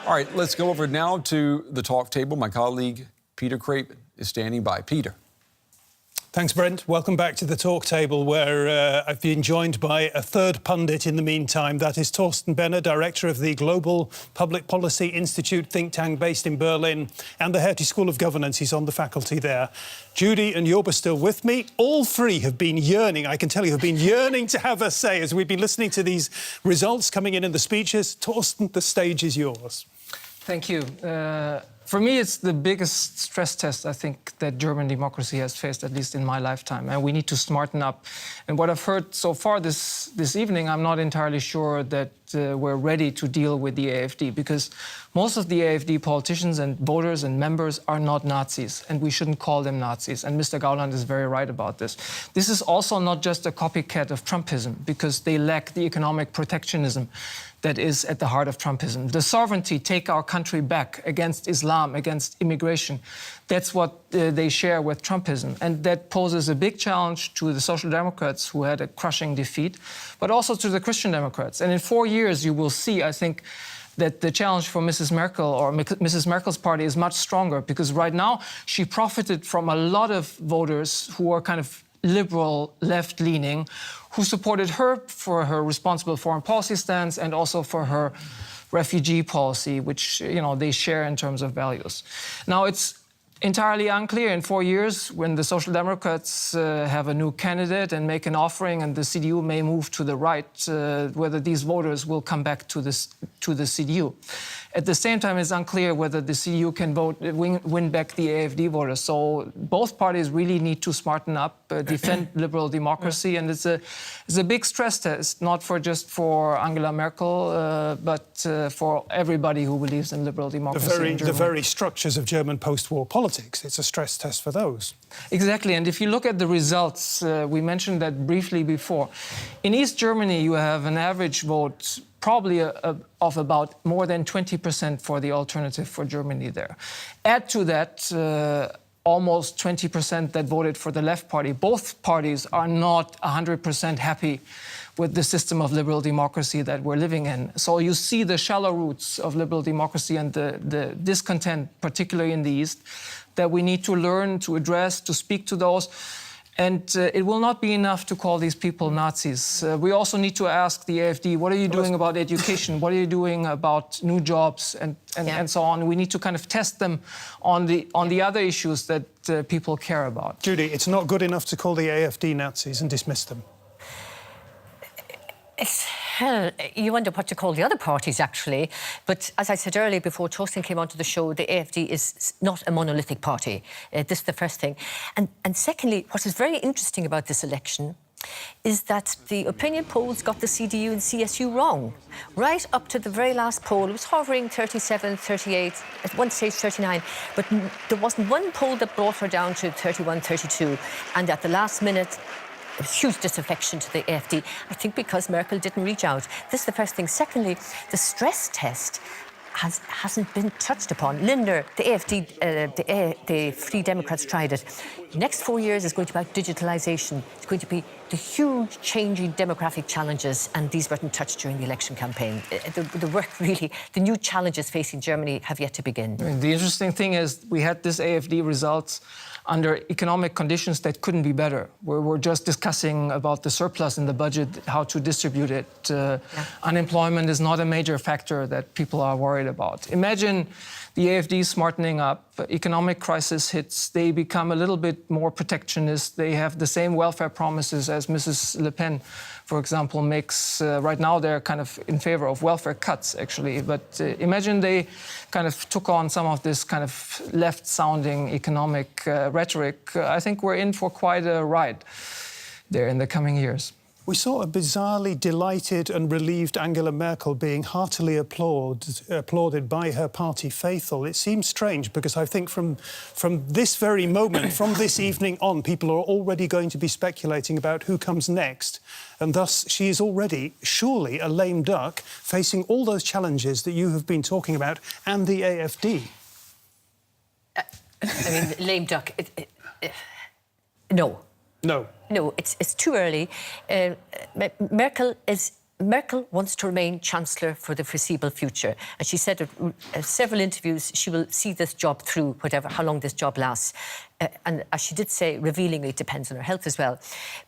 All right, let's go over now to the talk table. My colleague, Peter Craven, is standing by. Peter. Thanks, Brent. Welcome back to the talk table, where I've been joined by a third pundit in the meantime. That is Thorsten Benner, director of the Global Public Policy Institute think tank based in Berlin, and the Hertie School of Governance. He's on the faculty there. Judy and Yorba still with me. All three have been yearning, I can tell you, have been yearning to have a say as we've been listening to these results coming in the speeches. Thorsten, the stage is yours. Thank you. For me, it's the biggest stress test, I think, that German democracy has faced, at least in my lifetime. And we need to smarten up. And what I've heard so far this evening, I'm not entirely sure that we're ready to deal with the AfD, because most of the AfD politicians and voters and members are not Nazis, and we shouldn't call them Nazis. And Mr. Gauland is very right about this. This is also not just a copycat of Trumpism, because they lack the economic protectionism that is at the heart of Trumpism. The sovereignty, take our country back against Islam, against immigration. That's what they share with Trumpism. And that poses a big challenge to the Social Democrats, who had a crushing defeat, but also to the Christian Democrats. And in 4 years, you will see, I think, that the challenge for Mrs. Merkel or Mrs. Merkel's party is much stronger, because right now she profited from a lot of voters who are kind of liberal, left-leaning, who supported her for her responsible foreign policy stance and also for her refugee policy, which, you know, they share in terms of values. Now, it's entirely unclear in 4 years, when the Social Democrats have a new candidate and make an offering, and the CDU may move to the right, whether these voters will come back to the CDU. At the same time, it's unclear whether the CDU can win back the AfD voters. So both parties really need to smarten up, defend liberal democracy, and it's a big stress test, not just for Angela Merkel, but for everybody who believes in liberal democracy in Germany. The very structures of German post-war politics, it's a stress test for those. Exactly, and if you look at the results, we mentioned that briefly before. In East Germany, you have an average vote probably of about more than 20% for the alternative for Germany there. Add to that almost 20% that voted for the left party. Both parties are not 100% happy with the system of liberal democracy that we're living in. So you see the shallow roots of liberal democracy and the discontent, particularly in the East, that we need to learn to address, to speak to those. And it will not be enough to call these people Nazis. We also need to ask the AfD, what are you doing about education? What are you doing about new jobs and so on? We need to kind of test them on the other issues that people care about. Judy, it's not good enough to call the AfD Nazis and dismiss them. Hell, you wonder what to call the other parties, actually. But as I said earlier, before Thorsten came onto the show, the AfD is not a monolithic party. This is the first thing. And secondly, what is very interesting about this election is that the opinion polls got the CDU and CSU wrong. Right up to the very last poll, it was hovering 37, 38, at one stage 39, but there wasn't one poll that brought her down to 31, 32. And at the last minute, a huge disaffection to the AfD, I think because Merkel didn't reach out. This is the first thing. Secondly, the stress test hasn't been touched upon. Lindner, the AfD, the Free Democrats tried it. The next 4 years is going to be about digitalisation. It's going to be the huge changing demographic challenges, and these weren't touched during the election campaign. The work really, the new challenges facing Germany have yet to begin. The interesting thing is we had this AfD results under economic conditions that couldn't be better. We're just discussing about the surplus in the budget, how to distribute it. Unemployment is not a major factor that people are worried about. Imagine the AfD smartening up, economic crisis hits, they become a little bit more protectionist, they have the same welfare promises as Mrs. Le Pen, for example, makes. Right now they're kind of in favor of welfare cuts, actually, but imagine they kind of took on some of this kind of left-sounding economic rhetoric. I think we're in for quite a ride there in the coming years. We saw a bizarrely delighted and relieved Angela Merkel being heartily applauded by her party faithful. It seems strange because I think from this very moment, from this evening on, people are already going to be speculating about who comes next. And thus, she is already, surely, a lame duck facing all those challenges that you have been talking about and the AfD. I mean, lame duck. No. No. No, it's too early. Merkel is Merkel wants to remain Chancellor for the foreseeable future. And she said in several interviews she will see this job through, how long this job lasts. And as she did say, revealingly, it depends on her health as well.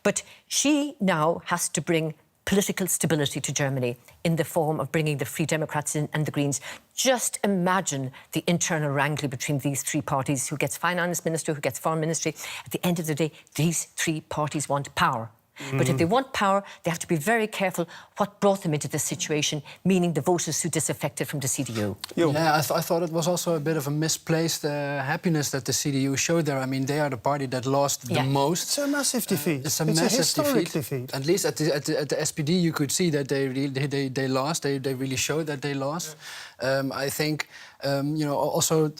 But she now has to bring political stability to Germany in the form of bringing the Free Democrats in and the Greens. Just imagine the internal wrangling between these three parties, who gets finance minister, who gets foreign ministry. At the end of the day, these three parties want power. But if they want power, they have to be very careful what brought them into this situation, meaning the voters who disaffected from the CDU. Yeah, I thought it was also a bit of a misplaced happiness that the CDU showed there. I mean, they are the party that lost the most. It's a massive defeat. It's a massive historic defeat. At least at the SPD, you could see that they lost. They really showed that they lost. I think, also,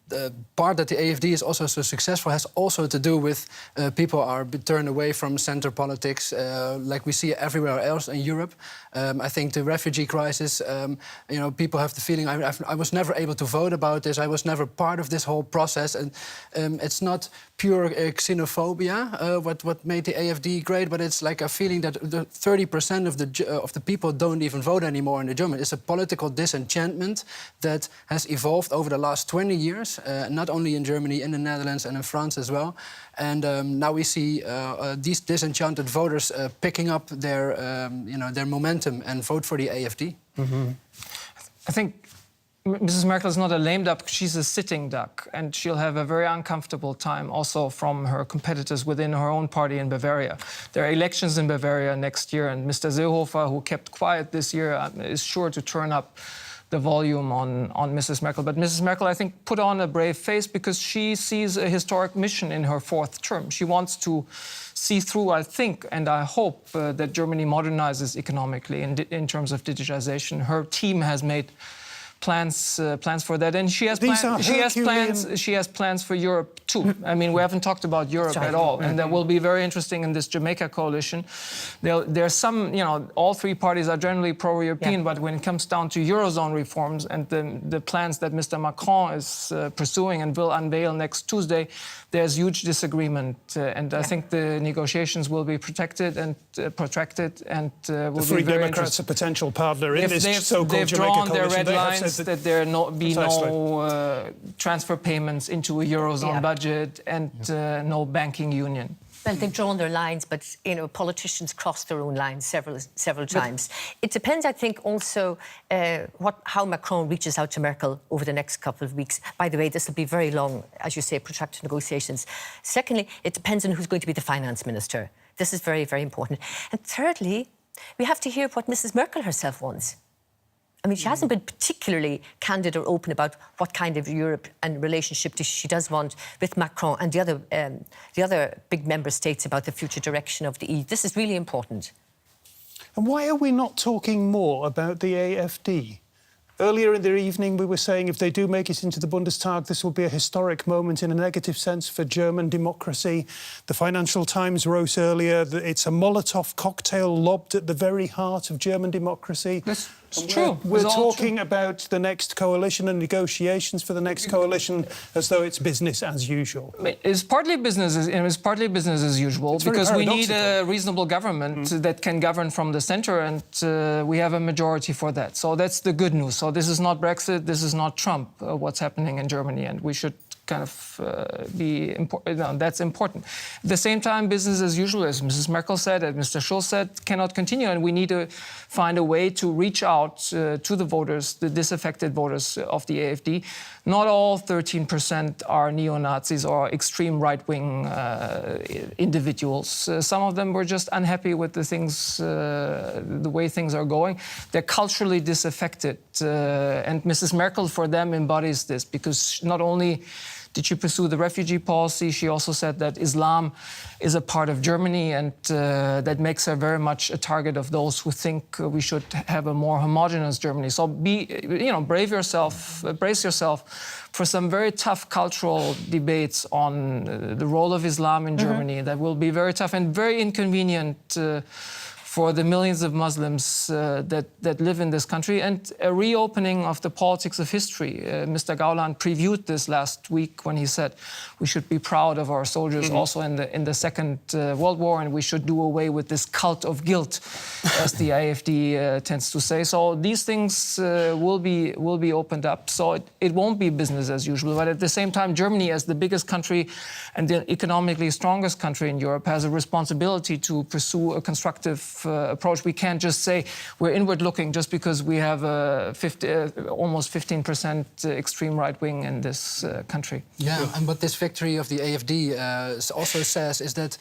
the part that the AFD is also so successful has also to do with people are turned away from center politics, like we see everywhere else in Europe. I think the refugee crisis, people have the feeling I was never able to vote about this. I was never part of this whole process, and it's not pure xenophobia what made the AFD great, but it's like a feeling that the 30% of the people don't even vote anymore in the German. It's a political disenchantment that has evolved over the last 20 years, not only in Germany, in the Netherlands and in France as well. And now we see these disenchanted voters picking up their momentum and vote for the AFD. Mm-hmm. I think Mrs. Merkel is not a lame duck, she's a sitting duck, and she'll have a very uncomfortable time also from her competitors within her own party in Bavaria. There are elections in Bavaria next year, and Mr. Seehofer, who kept quiet this year, is sure to turn up the volume on Mrs. Merkel. But Mrs. Merkel, I think, put on a brave face because she sees a historic mission in her fourth term. She wants to see through, I think, and I hope that Germany modernizes economically in terms of digitization. Her team has made plans for that, and she has plans for Europe too. I mean, we haven't talked about Europe at all, and that will be very interesting in this Jamaica coalition. There's some, all three parties are generally pro-European, but when it comes down to Eurozone reforms and the plans that Mr. Macron is pursuing and will unveil next Tuesday, there's huge disagreement, and I think the negotiations will be protected and protracted, and will the Free be very Democrats a potential partner in this so-called they've Jamaica drawn their coalition. red lines that there be no transfer payments into a Eurozone budget and no banking union. Well, they've drawn their lines, but politicians cross their own lines several times. It depends, I think, also how Macron reaches out to Merkel over the next couple of weeks. By the way, this will be very long, as you say, protracted negotiations. Secondly, it depends on who's going to be the finance minister. This is very, very important. And thirdly, we have to hear what Mrs. Merkel herself wants. I mean, she hasn't been particularly candid or open about what kind of Europe and relationship she does want with Macron and the other big member states about the future direction of the EU. This is really important. And why are we not talking more about the AFD? Earlier in the evening, we were saying if they do make it into the Bundestag, this will be a historic moment in a negative sense for German democracy. The Financial Times wrote earlier that it's a Molotov cocktail lobbed at the very heart of German democracy. That's true. We're talking about the next coalition and negotiations for the next coalition as though it's business as usual. It's partly business as usual, because we need a reasonable government that can govern from the centre, and we have a majority for that. So that's the good news. So this is not Brexit, this is not Trump, what's happening in Germany, and we should kind of be important. No, that's important. At the same time, business as usual, as Mrs. Merkel said, as Mr. Schulz said, cannot continue, and we need to find a way to reach out to the voters, the disaffected voters of the AFD. Not all 13% are neo-Nazis or extreme right-wing individuals. Some of them were just unhappy with the way things are going. They're culturally disaffected, and Mrs. Merkel, for them, embodies this, because not only did she pursue the refugee policy, she also said that Islam is a part of Germany, and that makes her very much a target of those who think we should have a more homogeneous Germany. So brace yourself for some very tough cultural debates on the role of Islam in Germany. That will be very tough and very inconvenient for the millions of Muslims that live in this country, and a reopening of the politics of history. Mr. Gauland previewed this last week when he said we should be proud of our soldiers also in the Second World War, and we should do away with this cult of guilt, as the AfD tends to say. So these things will be opened up. So it won't be business as usual. But at the same time, Germany, as the biggest country and the economically strongest country in Europe, has a responsibility to pursue a constructive approach. We can't just say we're inward looking just because we have almost 15% extreme right wing in this country. Yeah, and what this victory of the AfD also says is that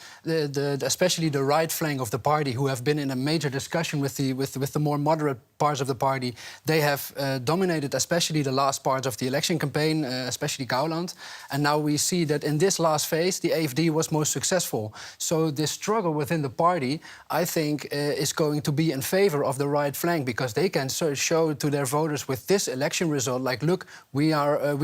especially the right flank of the party, who have been in a major discussion with the more moderate parts of the party, they have dominated especially the last parts of the election campaign, especially Gauland. And now we see that in this last phase, the AfD was most successful. So this struggle within the party, I think, is going to be in favor of the right flank, because they can show to their voters with this election result, like, look, we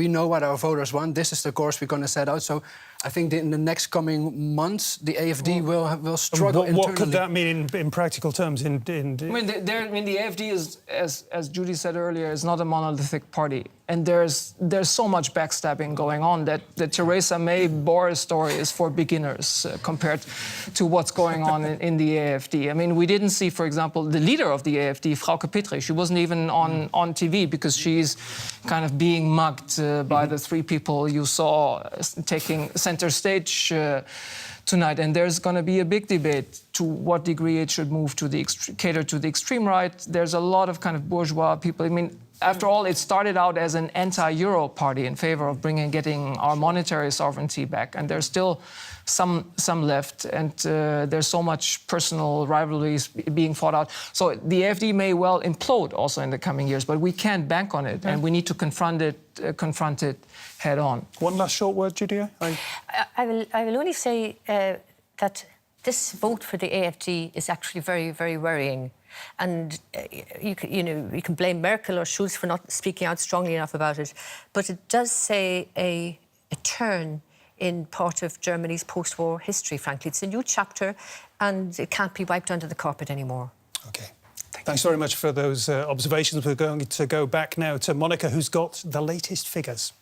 know what our voters want. This is the course we're going to set out. So I think in the next coming months, the AfD will struggle internally. What could that mean in practical terms? I mean, the AfD is, as Judy said earlier, is not a monolithic party. And there's so much backstabbing going on that the Theresa May Boris story is for beginners compared to what's going on in the AfD. I mean, we didn't see, for example, the leader of the AfD, Frauke Petry. She wasn't even on TV because she's kind of being mugged by the three people you saw taking center stage tonight. And there's going to be a big debate to what degree it should move to cater to the extreme right. There's a lot of kind of bourgeois people. I mean, after all, it started out as an anti-Euro party in favor of getting our monetary sovereignty back, and there's still some left, and there's so much personal rivalries being fought out. So the AfD may well implode also in the coming years, but we can't bank on it, and we need to confront it head on. One last short word, Judy. I will only say that this vote for the AfD is actually very, very worrying. And you can blame Merkel or Schulz for not speaking out strongly enough about it, but it does say a turn in part of Germany's post-war history, frankly. It's a new chapter, and it can't be wiped under the carpet anymore. OK. Thanks very much for those observations. We're going to go back now to Monica, who's got the latest figures.